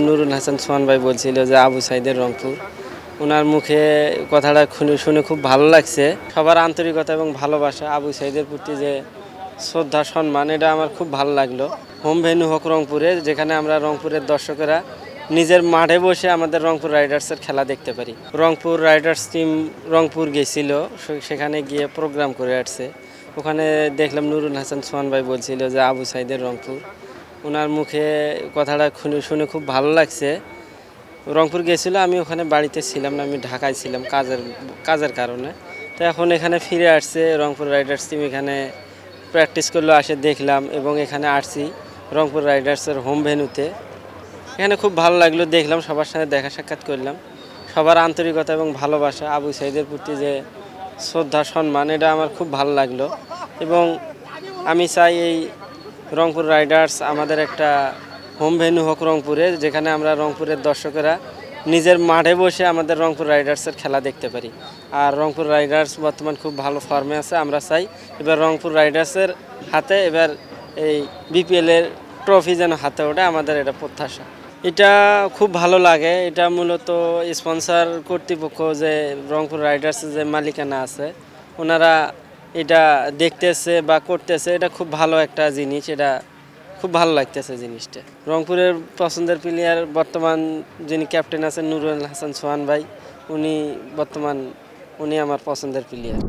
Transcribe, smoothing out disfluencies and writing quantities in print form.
নুরুল হাসান সোহান ভাই বলছিল যে আবু সাইদের রংপুর, ওনার মুখে কথাটা শুনে খুব ভালো লাগছে। সবার আন্তরিকতা এবং ভালোবাসা, আবু সাইদের প্রতি যে শ্রদ্ধা সম্মান, এটা আমার খুব ভালো লাগলো। হোম ভেন্যু হোক রংপুরে, যেখানে আমরা রংপুরের দর্শকেরা নিজের মাঠে বসে আমাদের রংপুর রাইডার্সের খেলা দেখতে পারি। রংপুর রাইডার্স টিম রংপুর গেছিল, সেখানে গিয়ে প্রোগ্রাম করে আসছে। ওখানে দেখলাম নুরুল হাসান সোহান ভাই বলছিল যে আবু সাইদের রংপুর, ওনার মুখে কথাটা শুনে খুব ভালো লাগছে। রংপুর গেছিলো, আমি ওখানে বাড়িতে ছিলাম না, আমি ঢাকায় ছিলাম কাজের কারণে। তো এখন এখানে ফিরে আসছে রংপুর রাইডার্স টিম, এখানে প্র্যাকটিস করলো, আসে দেখলাম এবং এখানে আসছি রংপুর রাইডার্সের হোম ভেন্যুতে। এখানে খুব ভালো লাগলো, দেখলাম, সবার সাথে দেখা সাক্ষাৎ করলাম। সবার আন্তরিকতা এবং ভালোবাসা, আবু সাইদের প্রতি যে শ্রদ্ধা সম্মান, এটা আমার খুব ভালো লাগলো। এবং আমি চাই এই রংপুর রাইডার্স আমাদের একটা হোম ভেন্যু হোক রংপুরে, যেখানে আমরা রংপুরের দর্শকেরা নিজের মাঠে বসে আমাদের রংপুর রাইডার্সের খেলা দেখতে পারি। আর রংপুর রাইডার্স বর্তমান খুব ভালো ফর্মে আছে। আমরা চাই এবার রংপুর রাইডার্সের হাতে এবার এই বিপিএলের ট্রফি যেন হাতে ওঠে, আমাদের এটা প্রত্যাশা। এটা খুব ভালো লাগে। এটা মূলত স্পন্সর কর্তৃপক্ষ, যে রংপুর রাইডার্সের যে মালিকানা আছে, ওনারা এটা দেখতেছে বা করতেছে, এটা খুব ভালো একটা জিনিস। এটা খুব ভালো লাগতেছে জিনিসটা। রংপুরের পছন্দের প্লেয়ার বর্তমান যিনি ক্যাপ্টেন আছেন নুরুল হাসান সোহান ভাই, উনি আমার পছন্দের প্লেয়ার।